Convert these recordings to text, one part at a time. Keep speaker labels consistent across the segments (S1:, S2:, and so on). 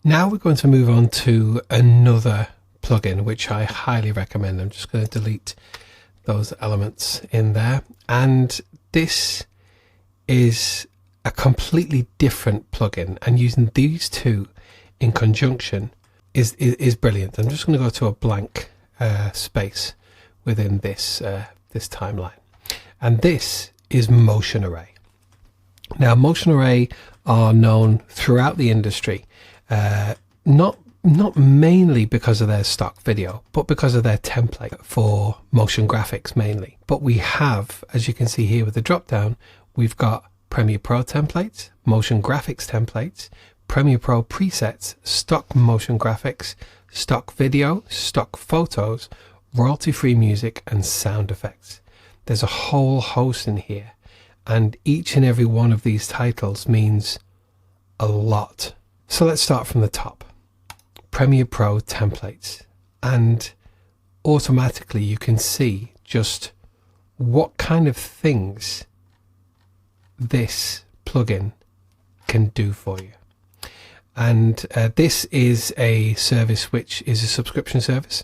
S1: Now we're going to move on to another plugin, which I highly recommend. I'm just going to delete those elements in there. And this is a completely different plugin, and using these two in conjunction is brilliant. I'm just going to go to a blank space within this this timeline, and this is Motion Array. Now, Motion Array are known throughout the industry, not mainly because of their stock video, but because of their template for motion graphics mainly. But we have, as you can see here with the drop down, we've got Premiere Pro templates, motion graphics templates, Premiere Pro presets, stock motion graphics, stock video, stock photos, royalty-free music, and sound effects. There's a whole host in here, and each and every one of these titles means a lot. So let's start from the top. Premiere Pro templates, and automatically you can see just what kind of things this plugin can do for you. And this is a service which is a subscription service,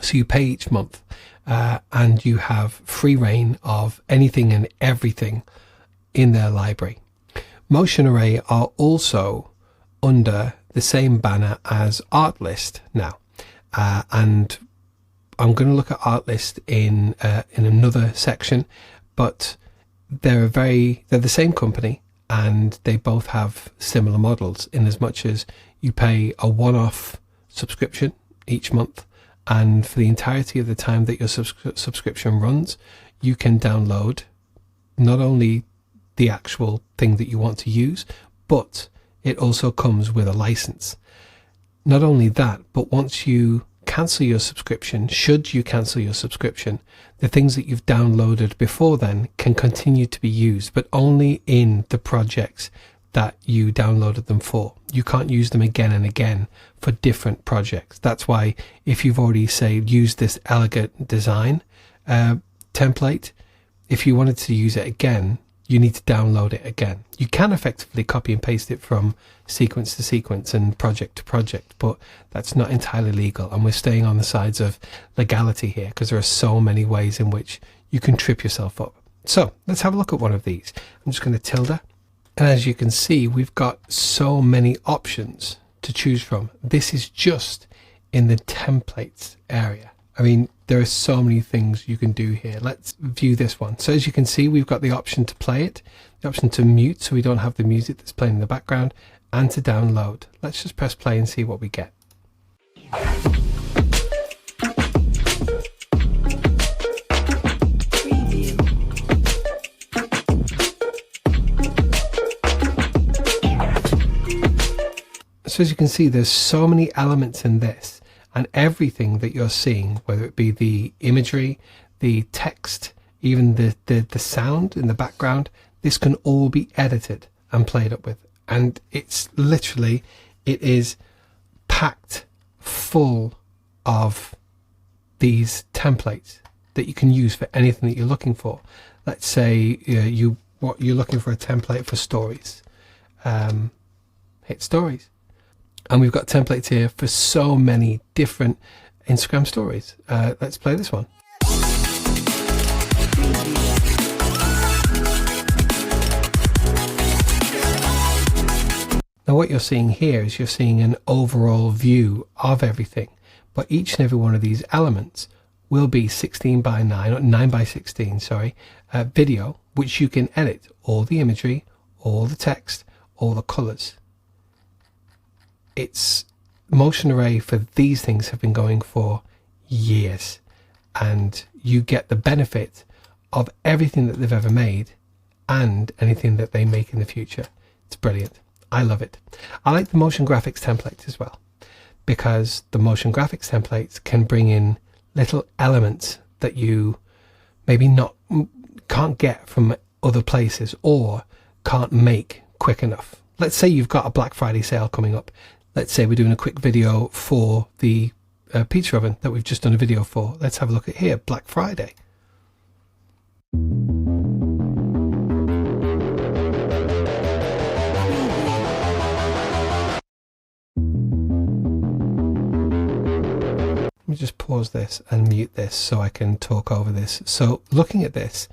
S1: so you pay each month and you have free reign of anything and everything in their library. Motion Array are also under the same banner as Artlist now, and I'm going to look at Artlist in another section, but they're the same company, and they both have similar models in as much as you pay a one-off subscription each month, and for the entirety of the time that your subscription runs, you can download not only the actual thing that you want to use, but it also comes with a license. Not only that, but once you cancel your subscription, should you cancel your subscription, the things that you've downloaded before then can continue to be used, but only in the projects that you downloaded them for. You can't use them again and again for different projects. That's why if you've already, say, used this elegant design template, if you wanted to use it again, you need to download it again. You can effectively copy and paste it from sequence to sequence and project to project, but that's not entirely legal, and we're staying on the sides of legality here because there are so many ways in which you can trip yourself up. So let's have a look at one of these. I'm just going to tilde, and as you can see, we've got so many options to choose from. This is just in the templates area. I mean, there are so many things you can do here. Let's view this one. So as you can see, we've got the option to play it, the option to mute so we don't have the music that's playing in the background, and to download. Let's just press play and see what we get. So as you can see, there's so many elements in this, and everything that you're seeing, whether it be the imagery, the text, even the sound in the background, this can all be edited and played up with. And it's literally, it is packed full of these templates that you can use for anything that you're looking for. Let's say you're looking for a template for stories. Hit stories. And we've got templates here for so many different Instagram stories. Let's play this one. Now what you're seeing here is you're seeing an overall view of everything, but each and every one of these elements will be 16 by 9, or 9 by 16, sorry, video, which you can edit all the imagery, all the text, all the colors. It's Motion Array for these things have been going for years, and you get the benefit of everything that they've ever made and anything that they make in the future. It's brilliant. I love it. I like the motion graphics templates as well, because the motion graphics templates can bring in little elements that you maybe can't get from other places or can't make quick enough. Let's say you've got a Black Friday sale coming up. Let's say we're doing a quick video for the pizza oven that we've just done a video for. Let's have a look at here, Black Friday. me just pause this and mute this so I can talk over this. So looking at this,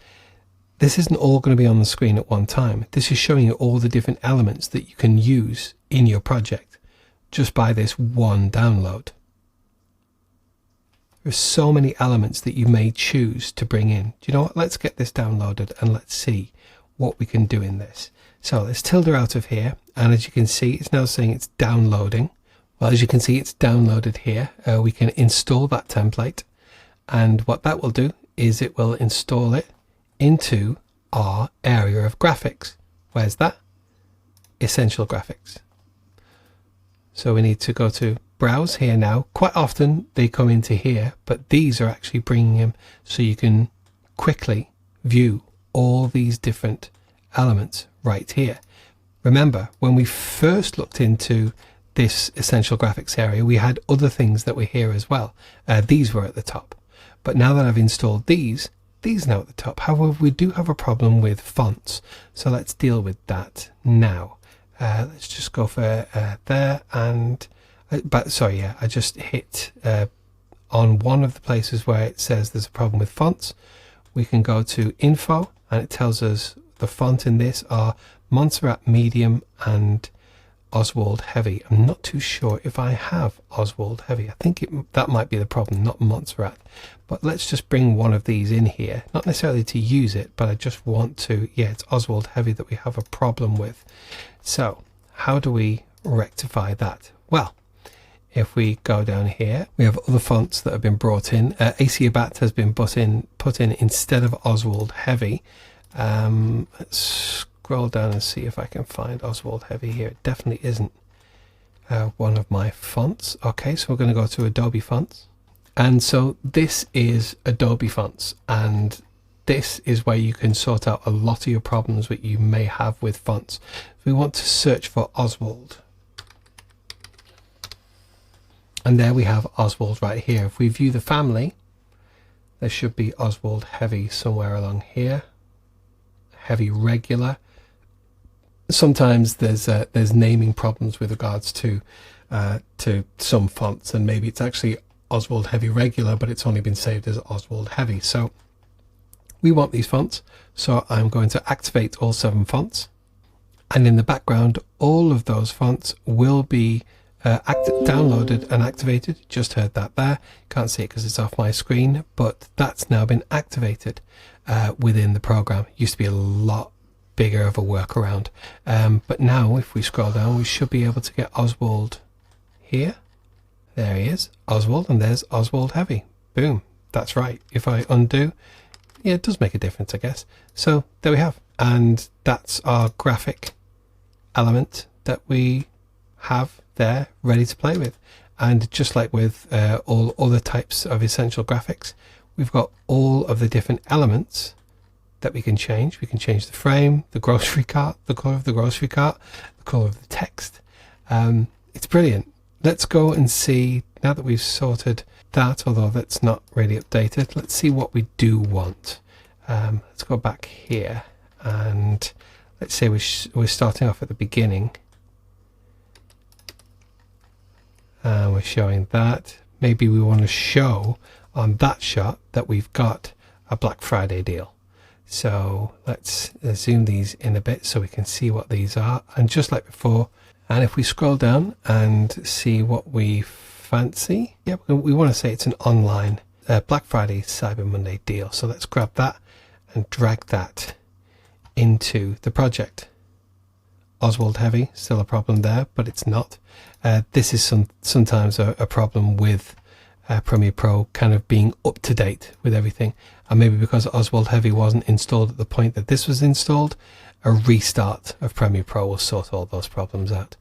S1: this isn't all going to be on the screen at one time. This is showing you all the different elements that you can use in your project just by this one download. There's so many elements that you may choose to bring in. Do you know what? Let's get this downloaded and let's see what we can do in this. So let's tilde out of here, and as you can see, it's now saying it's downloading. Well, as you can see, it's downloaded here. We can install that template, and what that will do is it will install it into our area of graphics. Where's that? Essential graphics. So we need to go to browse here now. Quite often they come into here, but these are actually bringing them so you can quickly view all these different elements right here. Remember, when we first looked into this essential graphics area, we had other things that were here as well. These were at the top, but now that I've installed these now at the top. However, we do have a problem with fonts, so let's deal with that now. Let's just go for there, and but sorry, yeah, I just hit on one of the places where it says there's a problem with fonts. We can go to info, and it tells us the font in this are Montserrat Medium and Oswald Heavy. I'm not too sure if I have Oswald Heavy. I think that might be the problem, not Montserrat. But let's just bring one of these in here, not necessarily to use it, but I just want to, yeah, it's Oswald Heavy that we have a problem with. So how do we rectify that? Well, if we go down here, we have other fonts that have been brought in. AC Abat has been put in instead of Oswald Heavy. Let's scroll down and see if I can find Oswald Heavy here. It definitely isn't one of my fonts. Okay, so we're going to go to Adobe fonts. And so this is Adobe fonts, and this is where you can sort out a lot of your problems that you may have with fonts. We want to search for Oswald. And there we have Oswald right here. If we view the family, there should be Oswald Heavy somewhere along here. Heavy Regular. Sometimes there's naming problems with regards to some fonts, and maybe it's actually Oswald Heavy Regular, but it's only been saved as Oswald Heavy. So we want these fonts, so I'm going to activate all 7 fonts, and in the background all of those fonts will be downloaded and activated. Just heard that there, can't see it because it's off my screen, but that's now been activated within the program. It used to be a lot bigger of a workaround, but now if we scroll down we should be able to get Oswald here. There he is, Oswald, and there's Oswald Heavy. Boom, that's right. If I undo, yeah, it does make a difference, I guess. So there we have, and that's our graphic element that we have there ready to play with. And just like with all other types of essential graphics, we've got all of the different elements that we can change. We can change the frame, the grocery cart, the color of the grocery cart, the color of the text. It's brilliant. Let's go and see, now that we've sorted that, although that's not really updated, let's see what we do want. Let's go back here, and let's say we're starting off at the beginning. We're showing that. Maybe we want to show on that shot that we've got a Black Friday deal. So let's zoom these in a bit so we can see what these are. And just like before, and if we scroll down and see what we fancy, yeah, we want to say it's an online Black Friday Cyber Monday deal. So let's grab that and drag that into the project. Oswald Heavy, still a problem there, but it's not. This is sometimes a problem with Premiere Pro kind of being up to date with everything, and maybe because Oswald Heavy wasn't installed at the point that this was installed, a restart of Premiere Pro will sort all those problems out.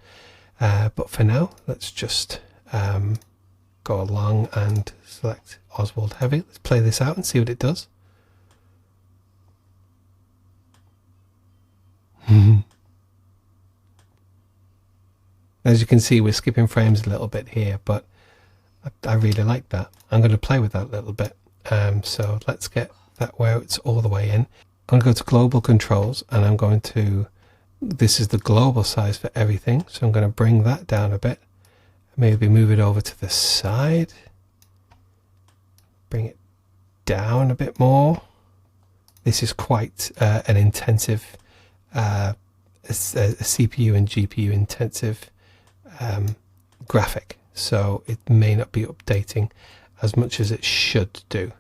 S1: But for now, let's just go along and select Oswald Heavy. Let's play this out and see what it does. As you can see, we're skipping frames a little bit here, but I really like that. I'm going to play with that a little bit. So let's get that where it's all the way in. I'm going to go to global controls, and I'm going to, this is the global size for everything, so I'm going to bring that down a bit. Maybe move it over to the side. bring it down a bit more. This is quite an intensive, a CPU and GPU intensive graphic, so it may not be updating as much as it should do,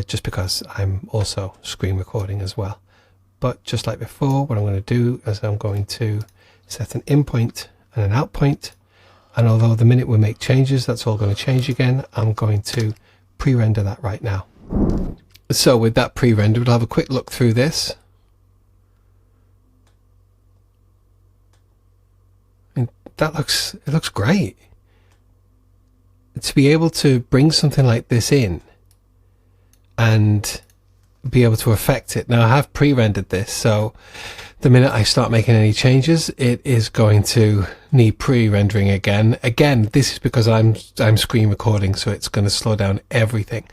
S1: just because I'm also screen recording as well. But just like before, what I'm going to do is I'm going to set an in point and an out point, and although the minute we make changes that's all going to change again, I'm going to pre-render that right now. So with that pre-rendered, we'll have a quick look through this. And it looks great. To be able to bring something like this in and be able to affect it. Now I have pre-rendered this, so the minute I start making any changes, it is going to need pre-rendering again. Again, this is because I'm screen recording, so it's going to slow down everything.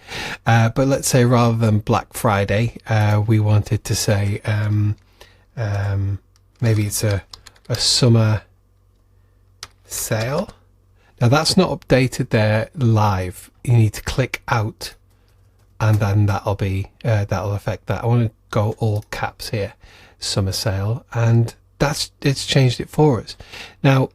S1: But let's say rather than Black Friday, we wanted to say maybe it's a summer sale. Now that's not updated there live. You need to click out, and then that'll affect that. I want to go all caps here, summer sale, and it's changed it for us. Now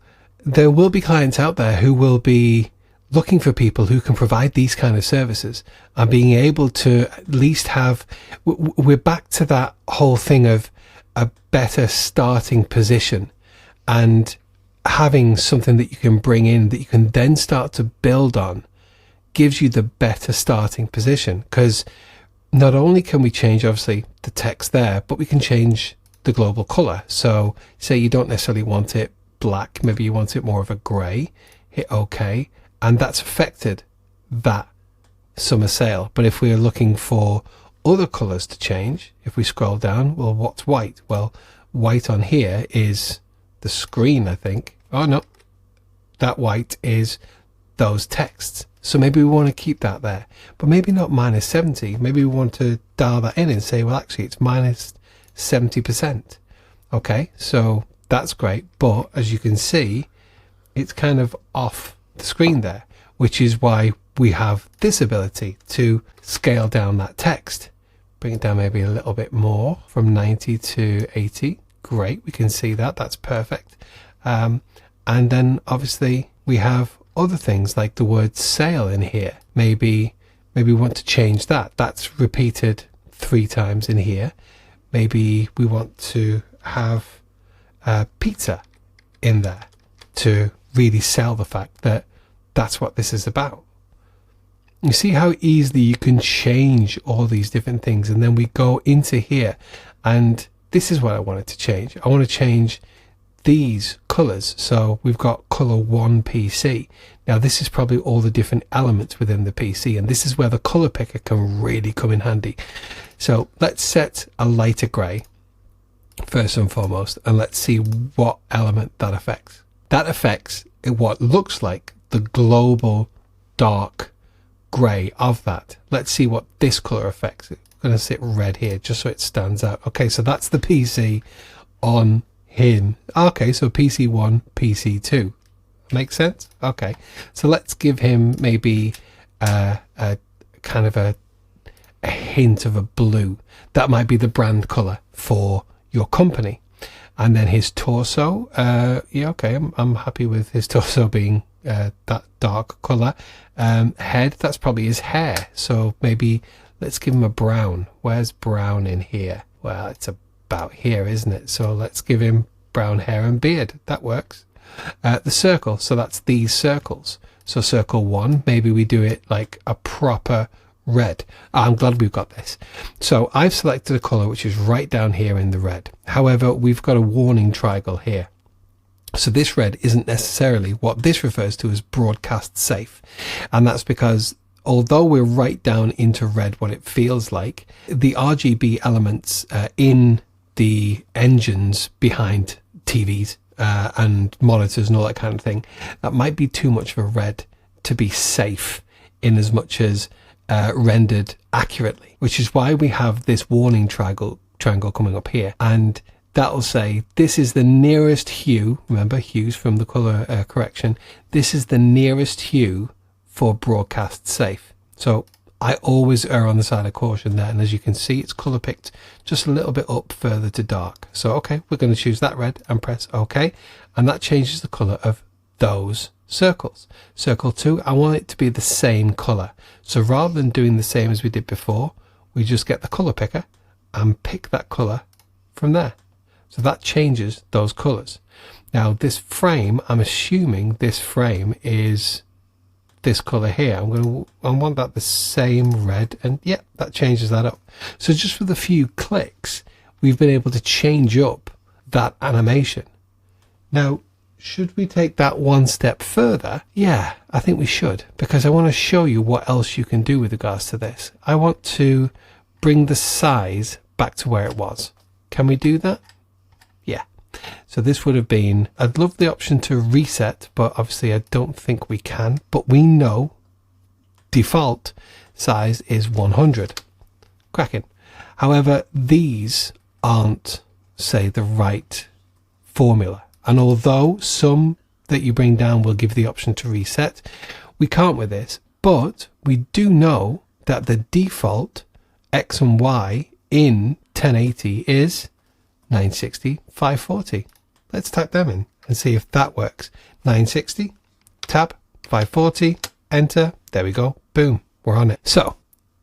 S1: there will be clients out there who will be looking for people who can provide these kind of services, and being able to at least have, we're back to that whole thing of a better starting position, and having something that you can bring in that you can then start to build on gives you the better starting position, because not only can we change obviously the text there, but we can change the global color. So say you don't necessarily want it black, maybe you want it more of a gray, hit OK, and that's affected that summer sale. But if we're looking for other colors to change, if we scroll down, well, what's white? Well, white on here is the screen, I think. Oh no, that white is those texts. So maybe we want to keep that there, but maybe not minus 70. Maybe we want to dial that in and say, well, actually it's minus 70%. Okay, so that's great. But as you can see, it's kind of off the screen there, which is why we have this ability to scale down that text. Bring it down maybe a little bit more, from 90 to 80. Great, we can see that. That's perfect. And then obviously we have other things like the word sale in here. Maybe we want to change that. That's repeated 3 times in here. Maybe we want to have pizza in there to really sell the fact that that's what this is about. You see how easily you can change all these different things, and then we go into here, and this is what I wanted to change. I want to change these colors. So we've got color 1 PC. Now this is probably all the different elements within the PC, and this is where the color picker can really come in handy. So let's set a lighter gray first and foremost, and let's see what element that affects. That affects what looks like the global dark gray of that. Let's see what this color affects. I'm going to sit red here just so it stands out. Okay, so that's the PC on him. Okay, so PC1, PC2. Makes sense? Okay, so let's give him maybe a kind of a hint of a blue. That might be the brand color for your company. And then his torso, yeah, okay, I'm happy with his torso being that dark color. Head, that's probably his hair, so maybe let's give him a brown. Where's brown in here? Well, it's about here, isn't it? So let's give him brown hair and beard. That works. The circle, so that's these circles. So circle 1, maybe we do it like a proper red. I'm glad we've got this. So I've selected a color which is right down here in the red. However, we've got a warning triangle here. So this red isn't necessarily what this refers to as broadcast safe. And that's because although we're right down into red, what it feels like, the RGB elements in the engines behind TVs and monitors and all that kind of thing, that might be too much of a red to be safe in as much as rendered accurately, which is why we have this warning triangle coming up here, and that'll say this is the nearest hue. Remember, hues from the color correction. This is the nearest hue for broadcast safe. So I always err on the side of caution there. And as you can see, it's color picked just a little bit up further to dark. So, okay, we're going to choose that red and press OK. And that changes the color of those circles. Circle 2, I want it to be the same color. So rather than doing the same as we did before, we just get the color picker and pick that color from there. So that changes those colors. Now this frame, I'm assuming this frame is this color here. I want that the same red, and yeah, that changes that up. So just with a few clicks, we've been able to change up that animation. Now, should we take that one step further? Yeah, I think we should, because I want to show you what else you can do with regards to this. I want to bring the size back to where it was. Can we do that? Yeah. So this would have been, I'd love the option to reset, but obviously I don't think we can. But we know default size is 100. Cracking. However, these aren't, say, the right formula. And although some that you bring down will give the option to reset, we can't with this. But we do know that the default X and Y in 1080 is 960, 540. Let's type them in and see if that works. 960, tab, 540, enter. There we go. Boom, we're on it. So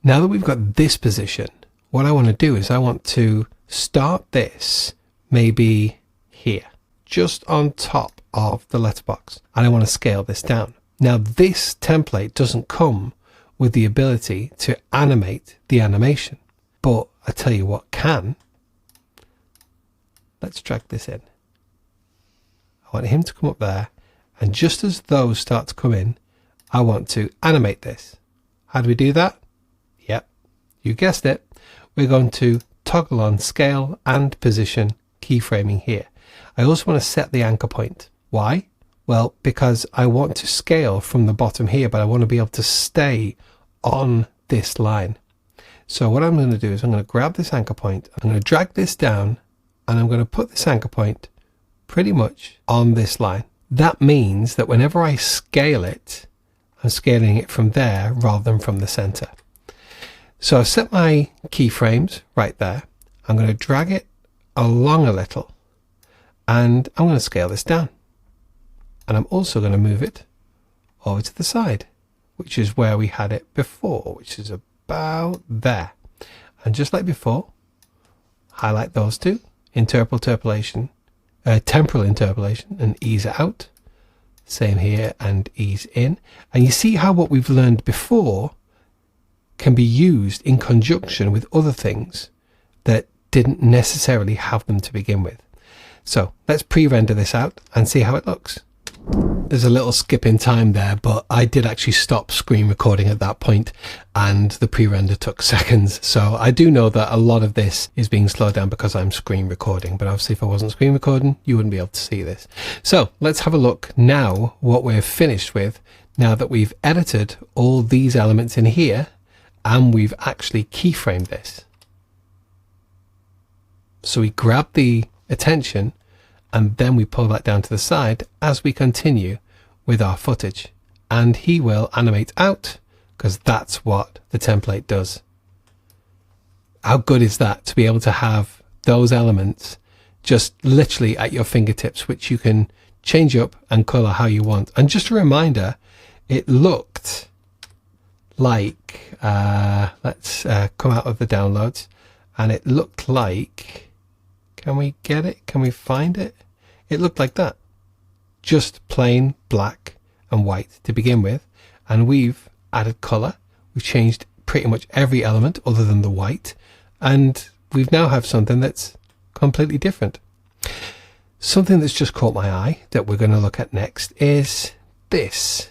S1: now that we've got this position, what I want to do is I want to start this maybe here, just on top of the letterbox, and I want to scale this down. Now this template doesn't come with the ability to animate the animation, but I tell you what can. Let's drag this in. I want him to come up there, and just as those start to come in, I want to animate this. How do we do that? Yep, you guessed it. We're going to toggle on scale and position keyframing here. I also want to set the anchor point. Why? Well, because I want to scale from the bottom here, but I want to be able to stay on this line. So what I'm going to do is I'm going to grab this anchor point, I'm going to drag this down, and I'm going to put this anchor point pretty much on this line. That means that whenever I scale it, I'm scaling it from there rather than from the center. So I've set my keyframes right there. I'm going to drag it along a little, and I'm going to scale this down. And I'm also going to move it over to the side, which is where we had it before, which is about there. And just like before, highlight those two, temporal interpolation, and ease out. Same here, and ease in. And you see how what we've learned before can be used in conjunction with other things that didn't necessarily have them to begin with. So let's pre-render this out and see how it looks. There's a little skip in time there, but I did actually stop screen recording at that point, and the pre-render took seconds. So I do know that a lot of this is being slowed down because I'm screen recording, but obviously if I wasn't screen recording, you wouldn't be able to see this. So let's have a look now what we're finished with, now that we've edited all these elements in here and we've actually keyframed this. So we grab the attention and then we pull that down to the side as we continue with our footage, and he will animate out because that's what the template does. How good is that, to be able to have those elements just literally at your fingertips, which you can change up and color how you want. And just a reminder, it looked like, let's come out of the downloads, and it looked like, can we get it? Can we find it? It looked like that. Just plain black and white to begin with. And we've added color. We've changed pretty much every element other than the white. And we've now have something that's completely different. Something that's just caught my eye that we're going to look at next is this,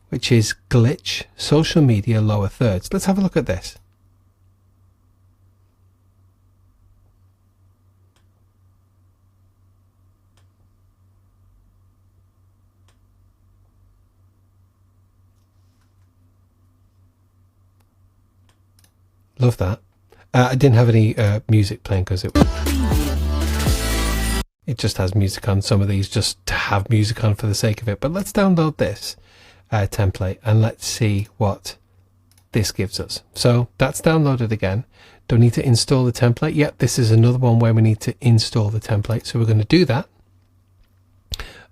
S1: which is glitch social media lower thirds. Let's have a look at this. Love that. I didn't have any music playing because it just has music on some of these just to have music on for the sake of it. But let's download this template and let's see what this gives us. So that's downloaded again. Don't need to install the template yet. This is another one where we need to install the template. So we're going to do that.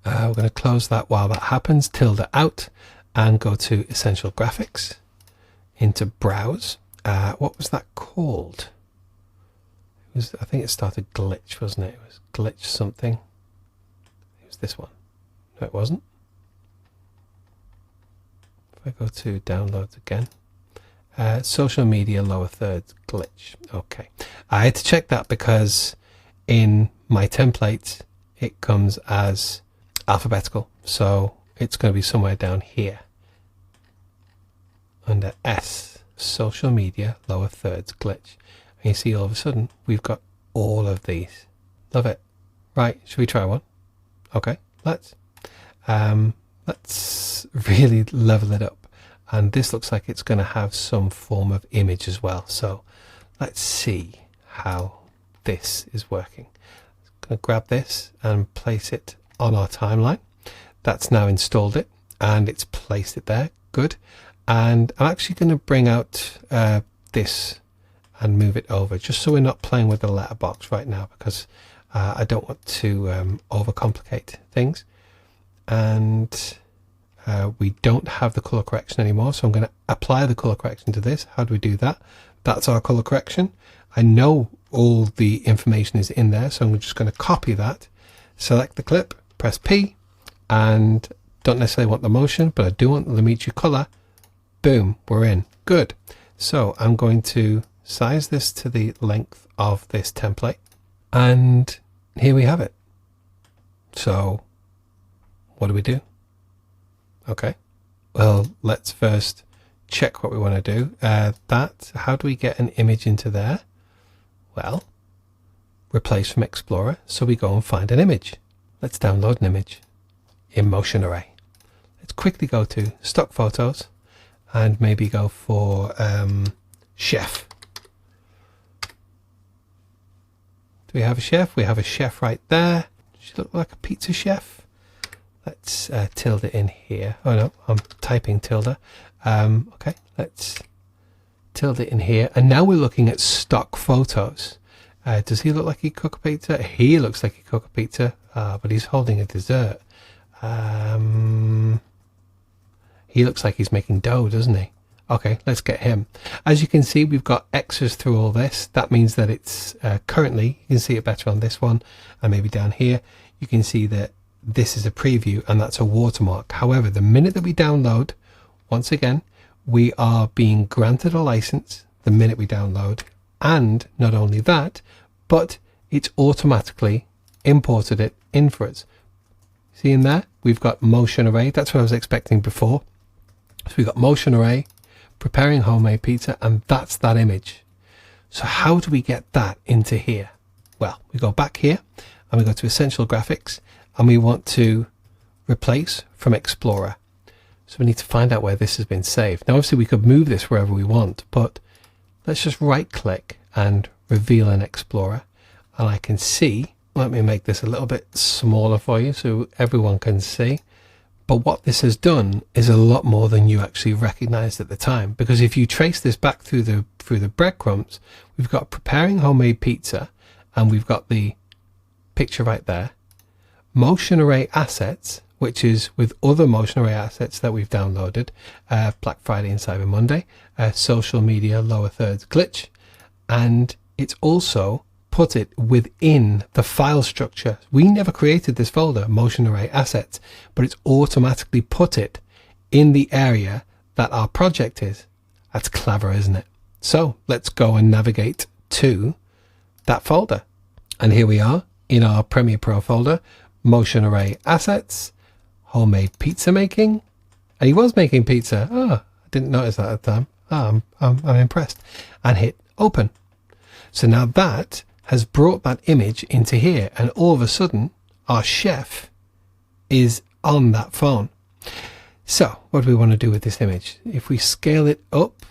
S1: We're going to close that while that happens, tilde out, and go to Essential Graphics, into Browse. What was that called? It was, I think it started Glitch, wasn't it? It was Glitch something. It was this one. No, it wasn't. If I go to Downloads again. Social media lower thirds glitch. Okay. I had to check that because in my template it comes as alphabetical. So it's going to be somewhere down here. Under S, social media lower thirds glitch. And you see all of a sudden we've got all of these. Love it. Right, should we try one? Okay, let's really level it up. And this looks like it's going to have some form of image as well. So let's see how this is working. I'm going to grab this and place it on our timeline. That's now installed it and it's placed it there. Good. And I'm actually going to bring out this and move it over just so we're not playing with the letterbox right now, because I don't want to overcomplicate things. And we don't have the color correction anymore, so I'm going to apply the color correction to this. How do we do that? That's our color correction. I know all the information is in there, so I'm just going to copy that, select the clip, press P, and don't necessarily want the motion, but I do want the Lumetri color. Boom, we're in. Good. So I'm going to size this to the length of this template, and here we have it. So what do we do? Okay, well, let's first check what we want to do. How do we get an image into there? Well, replace from Explorer. So we go and find an image. Let's download an image in Motion Array. Let's quickly go to Stock Photos and maybe go for chef. Do we have a chef? We have a chef right there. She look like a pizza chef. Let's tilde it in here. Oh no, I'm typing tilde. Okay, let's tilde it in here. And now we're looking at stock photos. Does he look like he cook a pizza? He looks like he cook a pizza, but he's holding a dessert. He looks like he's making dough, doesn't he? Okay, let's get him. As you can see, we've got X's through all this. That means that it's currently, you can see it better on this one, and maybe down here, you can see that this is a preview and that's a watermark. However, the minute that we download, once again, we are being granted a license the minute we download. And not only that, but it's automatically imported it in for us. See in there, we've got Motion Array. That's what I was expecting before. So we've got Motion Array, preparing homemade pizza, and that's that image. So how do we get that into here? Well, we go back here and we go to Essential Graphics, and we want to replace from Explorer. So we need to find out where this has been saved. Now obviously we could move this wherever we want, but let's just right click and reveal an Explorer. And I can see, let me make this a little bit smaller for you so everyone can see. But what this has done is a lot more than you actually recognized at the time. Because if you trace this back through the breadcrumbs, we've got preparing homemade pizza, and we've got the picture right there. Motion Array assets, which is with other Motion Array assets that we've downloaded, Black Friday and Cyber Monday, social media lower thirds glitch, and it's also put it within the file structure. We never created this folder, Motion Array assets, but it's automatically put it in the area that our project is. That's clever, isn't it? So let's go and navigate to that folder. And here we are in our Premiere Pro folder, Motion Array assets, homemade pizza making. And he was making pizza. Oh, I didn't notice that at the time. Oh, I'm impressed. And hit open. So now that has brought that image into here, and all of a sudden our chef is on that phone. So what do we want to do with this image? If we scale it up,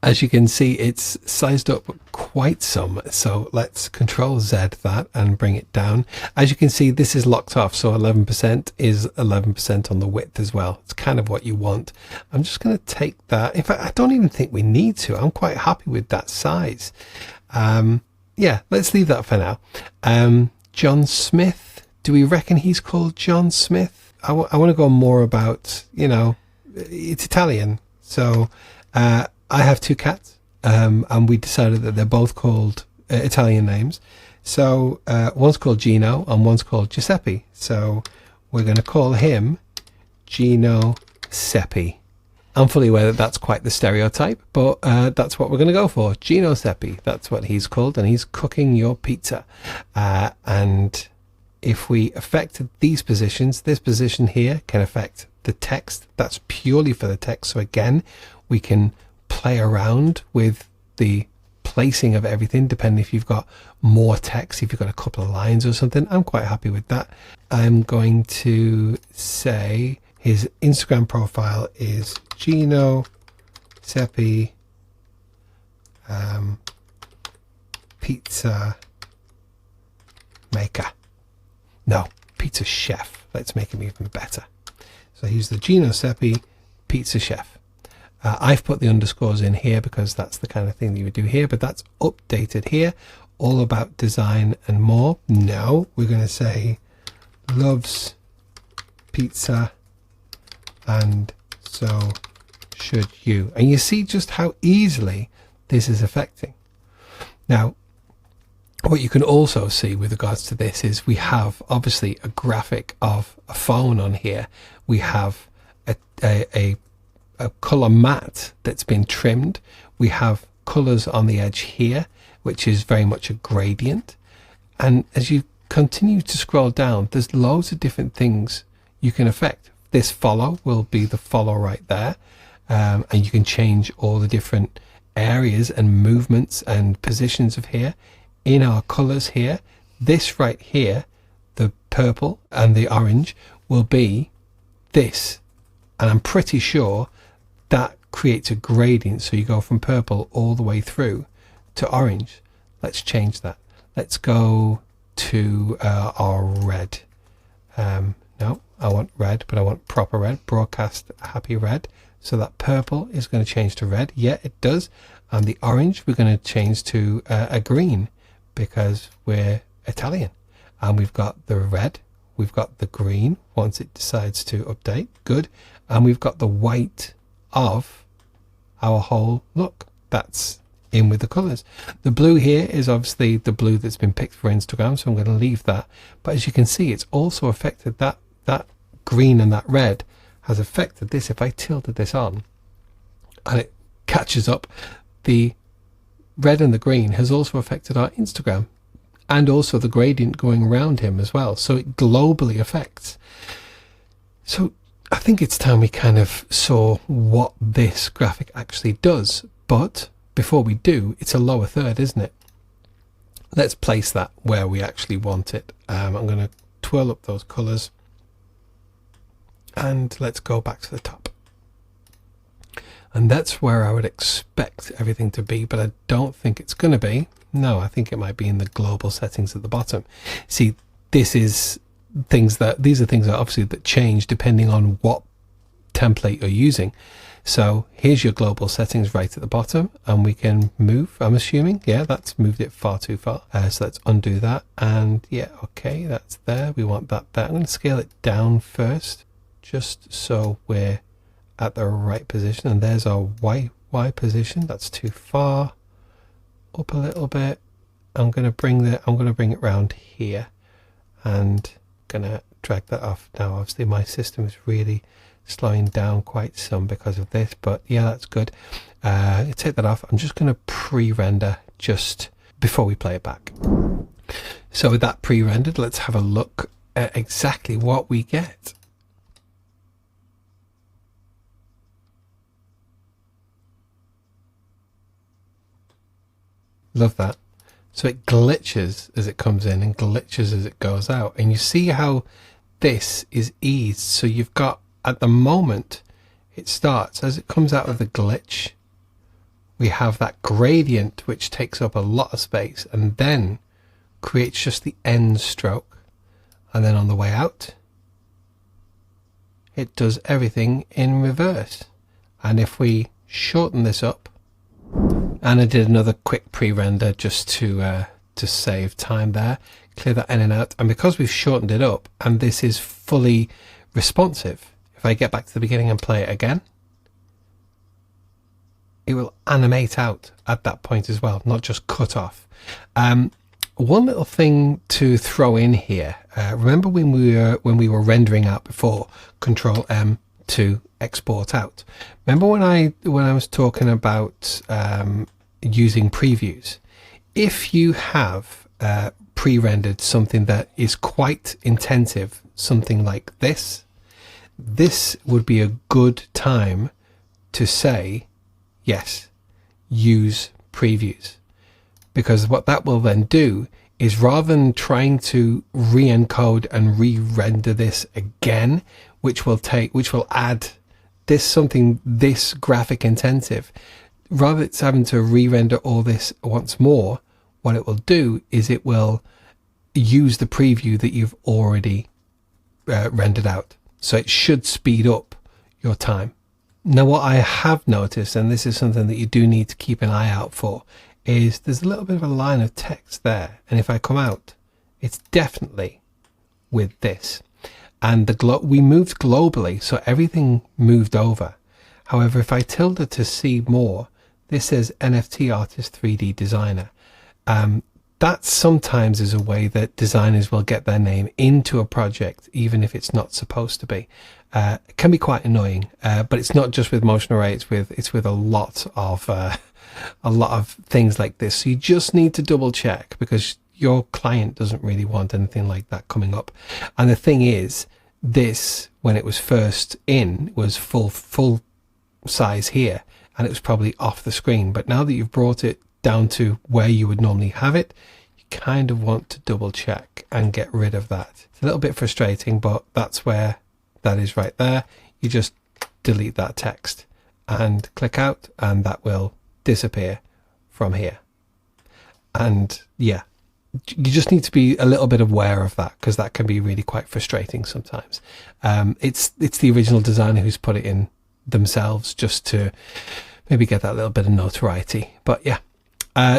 S1: as you can see, it's sized up quite some. So let's Control Z that and bring it down. As you can see, this is locked off, so 11% is 11% on the width as well. It's kind of what you want. I'm just going to take that. In fact, I don't even think we need to. I'm quite happy with that size. Yeah, let's leave that for now. John Smith, do we reckon he's called John Smith? I want to go more about, you know, it's Italian. So I have 2 cats. And we decided that they're both called Italian names. So one's called Gino and one's called Giuseppe. So we're going to call him Gino Seppi. I'm fully aware that that's quite the stereotype, but that's what we're going to go for. Gino Seppi, that's what he's called, and he's cooking your pizza. And if we affect these positions, this position here can affect the text. That's purely for the text. So again, we can play around with the placing of everything depending if you've got more text, if you've got a couple of lines or something. I'm quite happy with that. I'm going to say his Instagram profile is Gino Seppi pizza maker. No, pizza chef. Let's make him even better. So he's the Gino Seppi pizza chef. I've put the underscores in here because that's the kind of thing that you would do here, but that's updated here. All about design and more. No, we're going to say loves pizza and so should you. And you see just how easily this is affecting. Now, what you can also see with regards to this is we have obviously a graphic of a phone on here. We have a color matte that's been trimmed. We have colors on the edge here, which is very much a gradient. And as you continue to scroll down, there's loads of different things you can affect. This follow will be the follow right there. And you can change all the different areas and movements and positions of here. In our colors here, this right here, the purple and the orange will be this. And I'm pretty sure that creates a gradient, so you go from purple all the way through to orange. Let's change that. Let's go to our red. No, I want red, but I want proper red. Broadcast happy red. So that purple is going to change to red. Yeah, it does. And the orange we're going to change to a green because we're Italian. And we've got the red, we've got the green once it decides to update. Good. And we've got the white of our whole look. That's in with the colors. The blue here is obviously the blue that's been picked for Instagram, so I'm going to leave that. But as you can see, it's also affected that green and that red has affected this. If I tilted this on and it catches up, the red and the green has also affected our Instagram and also the gradient going around him as well. So it globally affects. So I think it's time we kind of saw what this graphic actually does. But before we do, it's a lower third, isn't it? Let's place that where we actually want it. I'm going to twirl up those colors and let's go back to the top. And that's where I would expect everything to be, but I don't think it's going to be. No, I think it might be in the global settings at the bottom. See, these are things that obviously that change depending on what template you're using. So here's your global settings right at the bottom, and we can move, I'm assuming. Yeah, that's moved it far too far. So let's undo that. And yeah, okay, that's there. We want that there. I'm going to scale it down first, just so we're at the right position. And there's our Y position. That's too far. Up a little bit. I'm going to bring it round here, and gonna drag that off. Now obviously my system is really slowing down quite some because of this, but yeah, that's good. Take that off. I'm just going to pre-render just before we play it back. So with that pre-rendered, let's have a look at exactly what we get. Love that. So it glitches as it comes in and glitches as it goes out. And you see how this is eased. So you've got, at the moment it starts, as it comes out of the glitch, we have that gradient which takes up a lot of space and then creates just the end stroke. And then on the way out, it does everything in reverse. And if we shorten this up, and I did another quick pre-render just to save time there, clear that in and out. And because we've shortened it up and this is fully responsive, if I get back to the beginning and play it again, it will animate out at that point as well, not just cut off. One little thing to throw in here, remember when we were rendering out before, Control M to export out. Remember when I was talking about using previews? If you have pre-rendered something that is quite intensive, something like this would be a good time to say, yes, use previews. Because what that will then do is, rather than trying to re-encode and re-render this again, which will add this graphic intensive, rather it's having to re-render all this once more, what it will do is it will use the preview that you've already rendered out. So it should speed up your time. Now what I have noticed, and this is something that you do need to keep an eye out for, is there's a little bit of a line of text there, and if I come out, it's definitely with this. And we moved globally, so everything moved over. However, if I tilde to see more, this says NFT Artist 3D Designer. That sometimes is a way that designers will get their name into a project, even if it's not supposed to be. It can be quite annoying, but it's not just with Motion Array. It's with a lot of things like this. So you just need to double check, because your client doesn't really want anything like that coming up. And the thing is, this, when it was first in, was full size here, and it was probably off the screen. But now that you've brought it down to where you would normally have it, you kind of want to double check and get rid of that. It's a little bit frustrating, but that's where that is right there. You just delete that text and click out, and that will disappear from here. And yeah, you just need to be a little bit aware of that, because that can be really quite frustrating sometimes. It's the original designer who's put it in themselves, just to maybe get that little bit of notoriety. But yeah,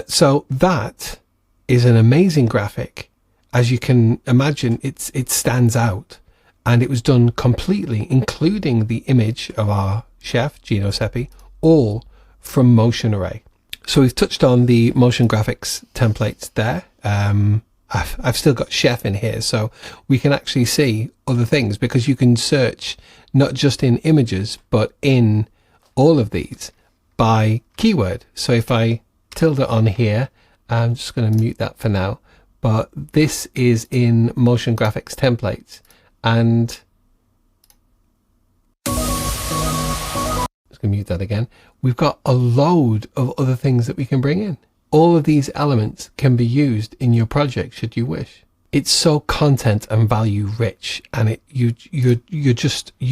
S1: so that is an amazing graphic. As you can imagine, it stands out, and it was done completely, including the image of our chef Gino Seppi, all from Motion Array. So we've touched on the motion graphics templates there. I've still got chef in here, so we can actually see other things, because you can search not just in images, but in all of these by keyword. So if I tilde on here, I'm just going to mute that for now, but this is in motion graphics templates, and just going to mute that again. We've got a load of other things that we can bring in. All of these elements can be used in your project should you wish. It's so content and value rich, and you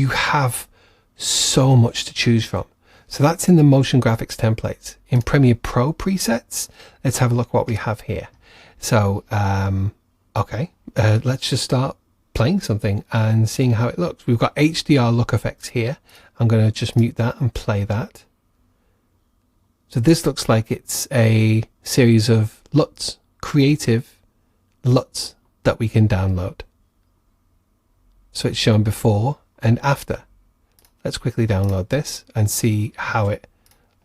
S1: have so much to choose from. So that's in the motion graphics templates. In Premiere Pro presets, let's have a look what we have here. So okay, let's just start playing something and seeing how it looks. We've got HDR look effects here. I'm going to just mute that and play that. So this looks like it's a series of LUTs, creative LUTs that we can download. So it's shown before and after. Let's quickly download this and see how it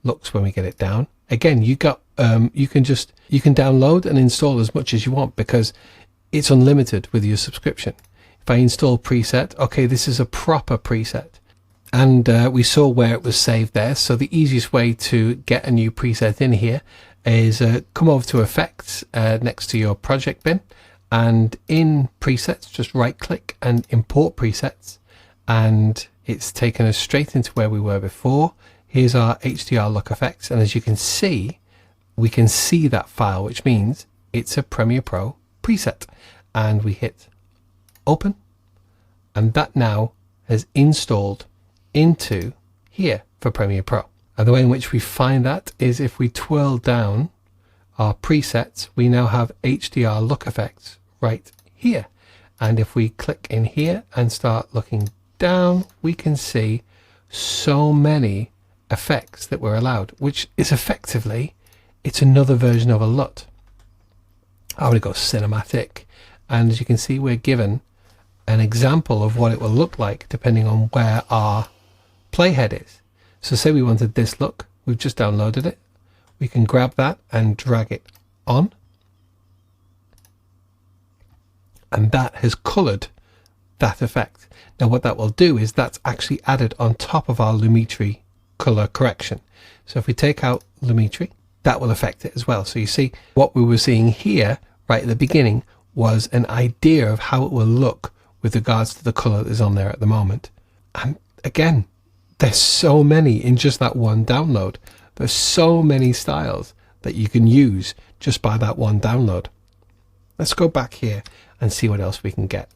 S1: looks when we get it down. Again, you can download and install as much as you want, because it's unlimited with your subscription. If I install preset, okay, this is a proper preset. And we saw where it was saved there. So the easiest way to get a new preset in here is come over to Effects next to your project bin, and in Presets, just right click and import presets, and it's taken us straight into where we were before. Here's our HDR look effects, and as you can see, we can see that file, which means it's a Premiere Pro preset. And we hit open, and that now has installed into here for Premiere Pro. And the way in which we find that is if we twirl down our presets, we now have HDR look effects right here. And if we click in here and start looking down, we can see so many effects that we're allowed, which is effectively, it's another version of a LUT. I'm going to go cinematic, and as you can see, we're given an example of what it will look like depending on where our playhead is. So say we wanted this look, we've just downloaded it. We can grab that and drag it on. And that has colored that effect. Now what that will do is that's actually added on top of our Lumetri color correction. So if we take out Lumetri, that will affect it as well. So you see what we were seeing here right at the beginning was an idea of how it will look with regards to the color that is on there at the moment. And again, there's so many in just that one download. There's so many styles that you can use just by that one download. Let's go back here and see what else we can get.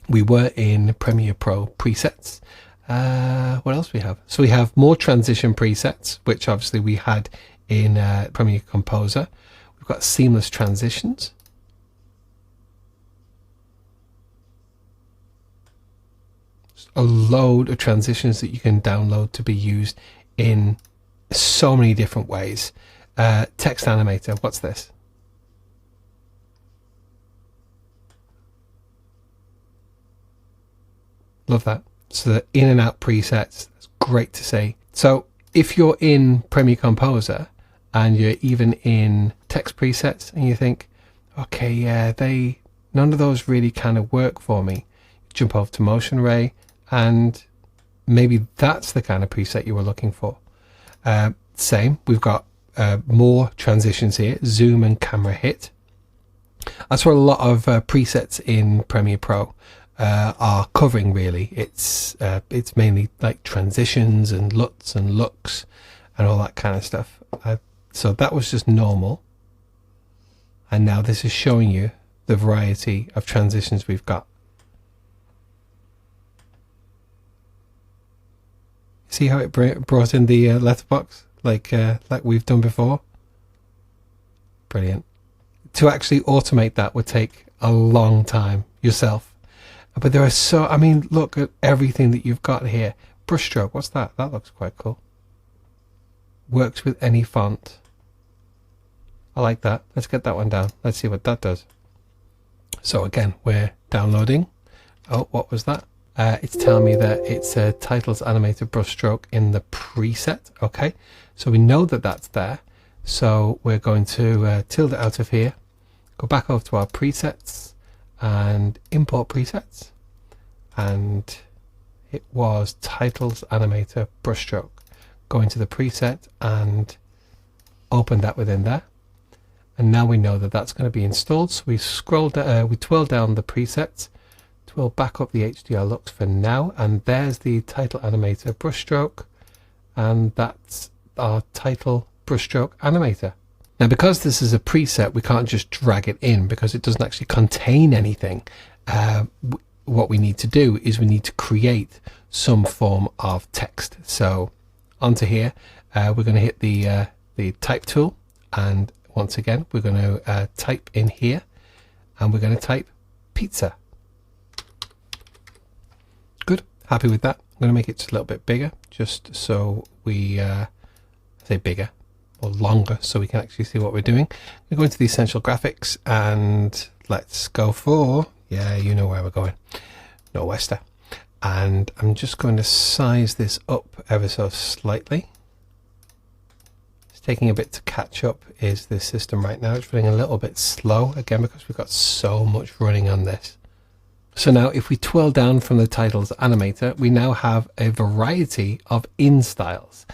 S1: We were in Premiere Pro presets. What else we have? So we have more transition presets, which obviously we had in Premiere Composer. We've got seamless transitions. A load of transitions that you can download to be used in so many different ways. Text animator, what's this? Love that. So the in and out presets, that's great to see. So if you're in Premiere Composer and you're even in text presets and you think, okay, yeah, none of those really kind of work for me, jump over to Motion Ray, and maybe that's the kind of preset you were looking for. Same, we've got more transitions here, zoom and camera hit. That's what a lot of presets in Premiere Pro are covering, really. It's mainly like transitions and LUTs and looks and all that kind of stuff. So that was just normal, and now this is showing you the variety of transitions we've got. See how it brought in the letterbox like we've done before? Brilliant. To actually automate that would take a long time yourself. But there are so, I mean, look at everything that you've got here. Brushstroke, what's that? That looks quite cool. Works with any font. I like that. Let's get that one down. Let's see what that does. So again, we're downloading. Oh, what was that? It's telling me that it's a titles animated brushstroke in the preset. Okay, so we know that that's there. So we're going to tilde it out of here, go back over to our presets and import presets. And it was titles animator brushstroke. Go into the preset and open that within there. And now we know that that's going to be installed. So we scroll down, we twirl down the presets. We'll back up the HDR looks for now, and there's the title animator brushstroke, and that's our title brushstroke animator. Now because this is a preset, we can't just drag it in because it doesn't actually contain anything. What we need to do is we need to create some form of text. So onto here, we're going to hit the type tool, and once again we're going to type in here, and we're going to type pizza. Good, happy with that. I'm going to make it just a little bit bigger, just so we say bigger or longer, so we can actually see what we're doing. We go into the essential graphics and let's go for, yeah, you know where we're going, Nor'Wester. And I'm just going to size this up ever so slightly. It's taking a bit to catch up is this system right now. It's running a little bit slow, again, because we've got so much running on this. So now if we twirl down from the titles animator, we now have a variety of in styles.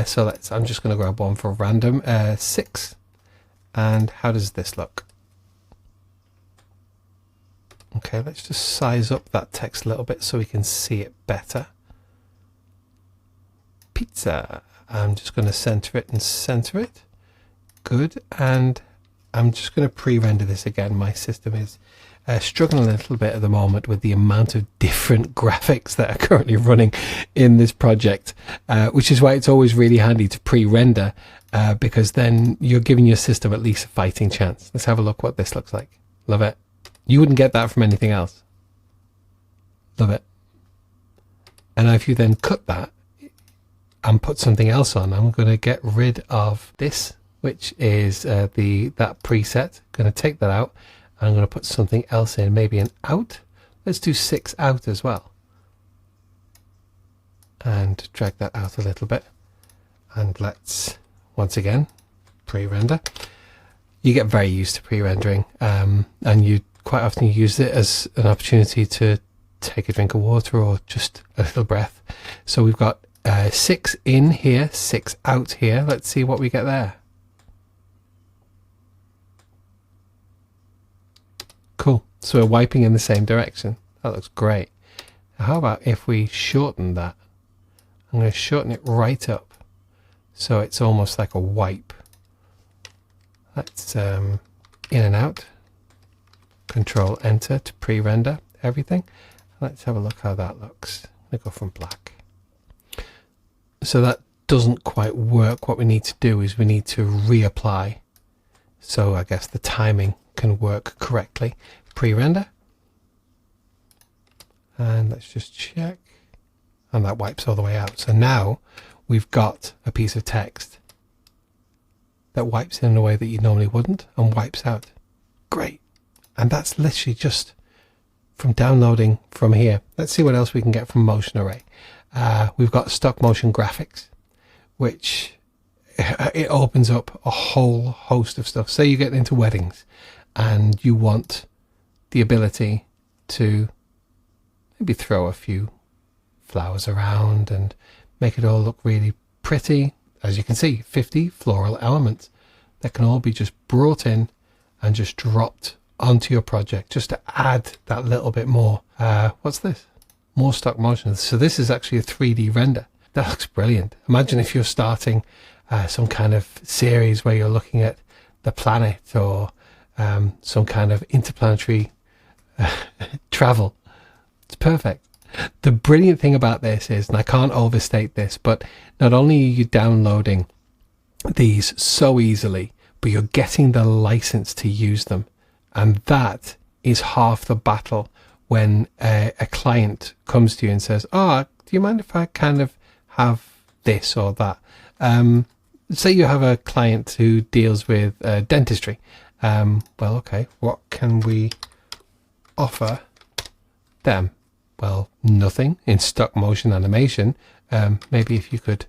S1: So I'm just going to grab one for random, 6. And how does this look? Okay, let's just size up that text a little bit so we can see it better. Pizza. I'm just going to center it and center it. Good. And I'm just going to pre-render this again. My system is struggling a little bit at the moment with the amount of different graphics that are currently running in this project, which is why it's always really handy to pre-render, because then you're giving your system at least a fighting chance. Let's have a look what this looks like. Love it. You wouldn't get that from anything else. Love it. And if you then cut that and put something else on, I'm going to get rid of this, which is that preset. Going to take that out. I'm going to put something else in, maybe an out. Let's do 6 out as well. And drag that out a little bit. And let's, once again, pre-render. You get very used to pre-rendering, and you quite often use it as an opportunity to take a drink of water or just a little breath. So we've got 6 in here, 6 out here. Let's see what we get there. Cool. So we're wiping in the same direction. That looks great. Now how about if we shorten that? I'm going to shorten it right up so it's almost like a wipe. Let's in and out. Control Enter to pre-render everything. Let's have a look how that looks. I'm going to go from black. So that doesn't quite work. What we need to do is we need to reapply. So I guess the timing can work correctly. Pre-render. And let's just check. And that wipes all the way out. So now we've got a piece of text that wipes in a way that you normally wouldn't and wipes out. Great. And that's literally just from downloading from here. Let's see what else we can get from Motion Array. We've got stock motion graphics, which it opens up a whole host of stuff. Say you get into weddings and you want the ability to maybe throw a few flowers around and make it all look really pretty. As you can see, 50 floral elements that can all be just brought in and just dropped onto your project just to add that little bit more. What's this? More stock motion. So this is actually a 3D render. That looks brilliant. Imagine if you're starting some kind of series where you're looking at the planet or some kind of interplanetary travel. It's perfect. The brilliant thing about this is, and I can't overstate this, but not only are you downloading these so easily, but you're getting the license to use them. And that is half the battle when a client comes to you and says, oh, do you mind if I kind of have this or that? Say you have a client who deals with dentistry. Well, okay, what can we offer them? Well, nothing in stock motion animation. Maybe if you could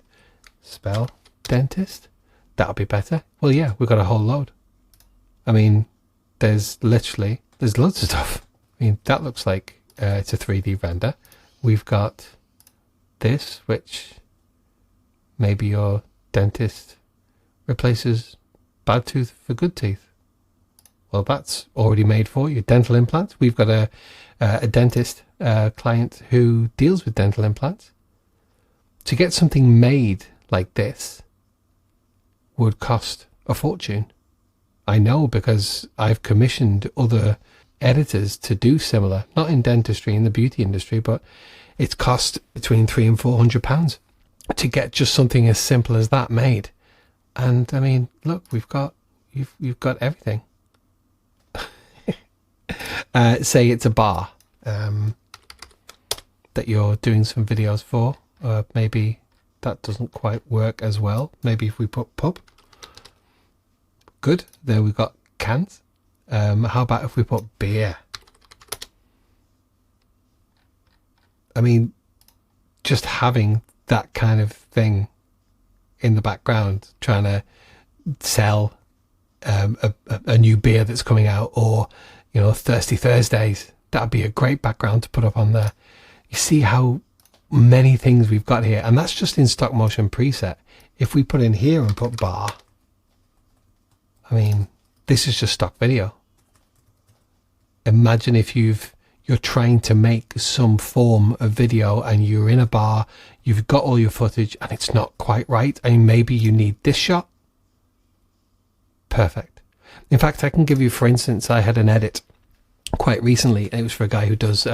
S1: spell dentist, that would be better. Well, yeah, we've got a whole load. I mean, there's loads of stuff. I mean, that looks like it's a 3D render. We've got this, which maybe your dentist replaces bad tooth for good teeth. Well, that's already made for you. Dental implants. We've got a dentist client who deals with dental implants. To get something made like this would cost a fortune. I know, because I've commissioned other editors to do similar, not in dentistry, in the beauty industry, but it's cost between £300 and £400 to get just something as simple as that made. And I mean, look, you've got everything. Say it's a bar that you're doing some videos for. Maybe that doesn't quite work as well. Maybe if we put pub. Good. There we've got cans. How about if we put beer? I mean, just having that kind of thing in the background, trying to sell a new beer that's coming out, or, you know, Thirsty Thursdays, that'd be a great background to put up on there. You see how many things we've got here, and that's just in stock motion preset. If we put in here and put bar, I mean, this is just stock video. Imagine if you're trying to make some form of video and you're in a bar, you've got all your footage and it's not quite right, and maybe you need this shot. Perfect. In fact, I can give you, for instance, I had an edit quite recently. It was for a guy who does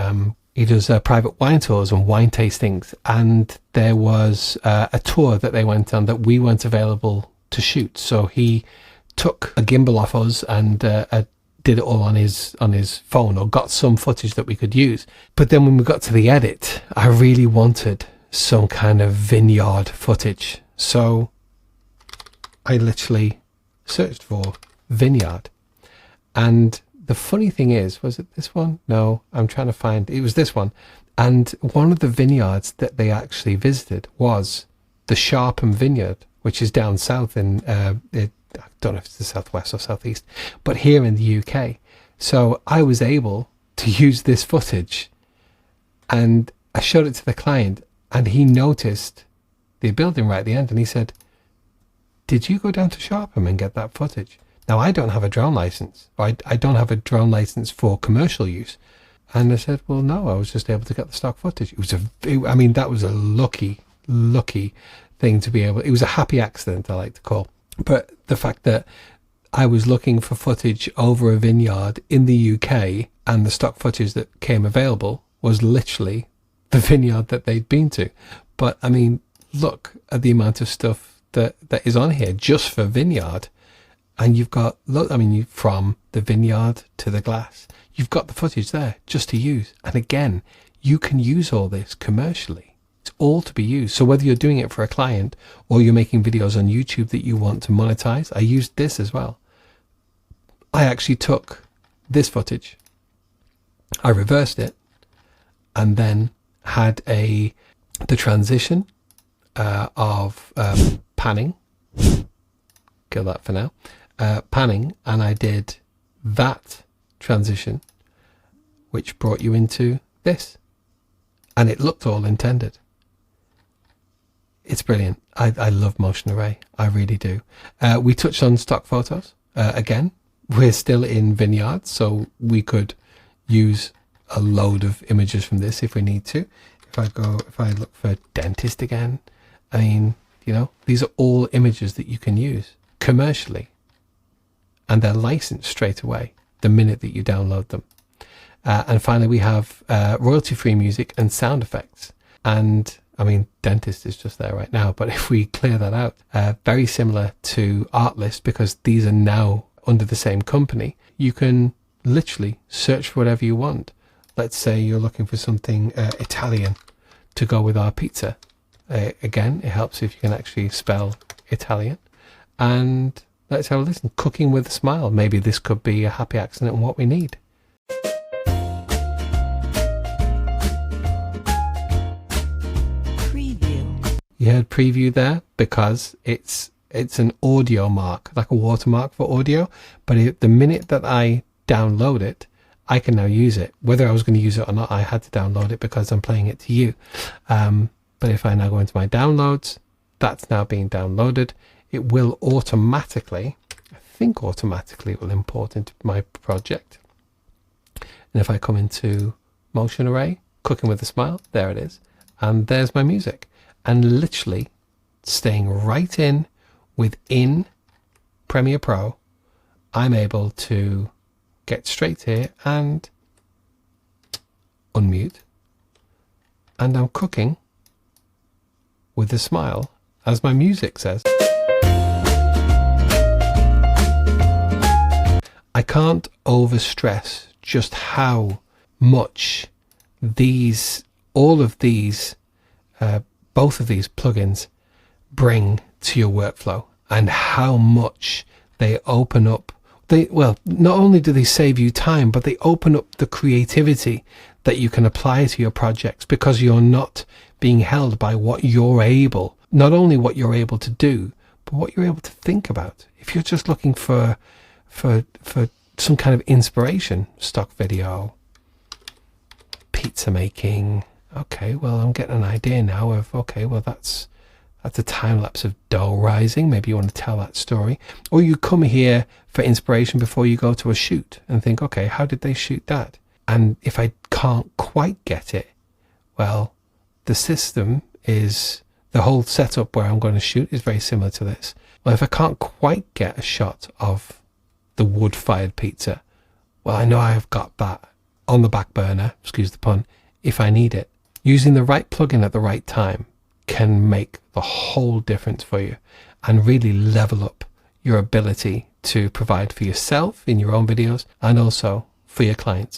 S1: private wine tours and wine tastings, and there was a tour that they went on that we weren't available to shoot. So he took a gimbal off us and did it all on his phone, or got some footage that we could use. But then when we got to the edit, I really wanted some kind of vineyard footage. So I literally searched for vineyard. And the funny thing is, was it this one? No, I'm trying to find, it was this one. And one of the vineyards that they actually visited was the Sharpham Vineyard, which is down south in, I don't know if it's the southwest or southeast, but here in the UK. So I was able to use this footage, and I showed it to the client, and he noticed the building right at the end, and he said, "Did you go down to Sharpham and get that footage?" Now, I don't have a drone license. I don't have a drone license for commercial use. And I said, well, no, I was just able to get the stock footage. I mean, that was a lucky thing to be able. It was a happy accident, I like to call. But the fact that I was looking for footage over a vineyard in the UK, and the stock footage that came available was literally the vineyard that they'd been to. But I mean, look at the amount of stuff that is on here just for vineyard. And you've got, look, I mean, from the vineyard to the glass, you've got the footage there just to use. And again, you can use all this commercially. It's all to be used. So whether you're doing it for a client or you're making videos on YouTube that you want to monetize, I used this as well. I actually took this footage, I reversed it, and then had the transition of panning. Kill that for now. Panning, and I did that transition, which brought you into this, and it looked all intended. It's brilliant. I love motion array, I really do. We touched on stock photos. Again, we're still in Vineyard, so we could use a load of images from this if we need to. If I look for dentist again, I mean, you know, these are all images that you can use commercially, and they're licensed straight away the minute that you download them. And finally, we have royalty-free music and sound effects. And I mean, dentist is just there right now, but if we clear that out, very similar to Artlist, because these are now under the same company, you can literally search for whatever you want. Let's say you're looking for something Italian to go with our pizza. Again, it helps if you can actually spell Italian. And let's have a listen. Cooking with a smile. Maybe this could be a happy accident and what we need. Preview. You heard preview there because it's an audio mark, like a watermark for audio. But the minute that I download it, I can now use it. Whether I was going to use it or not, I had to download it because I'm playing it to you. But if I now go into my downloads, that's now being downloaded. It will automatically, I think automatically it will import into my project. And if I come into motion array, cooking with a smile, there it is. And there's my music. And literally staying right in within Premiere Pro, I'm able to get straight here and unmute. And I'm cooking with a smile, as my music says. I can't overstress just how much all of these, both of these plugins bring to your workflow, and how much they open up. Not only do they save you time, but they open up the creativity that you can apply to your projects, because you're not being held by not only what you're able to do, but what you're able to think about. If you're just looking for some kind of inspiration, stock video, pizza making, okay, well, I'm getting an idea now of, okay, well, that's a time lapse of dough rising. Maybe you want to tell that story. Or you come here for inspiration before you go to a shoot and think, okay, how did they shoot that? And if I can't quite get it, well, the system is, the whole setup where I'm going to shoot is very similar to this. Well, if I can't quite get a shot of the wood-fired pizza, well, I know I've got that on the back burner, excuse the pun, if I need it. Using the right plugin at the right time can make the whole difference for you and really level up your ability to provide for yourself in your own videos and also for your clients.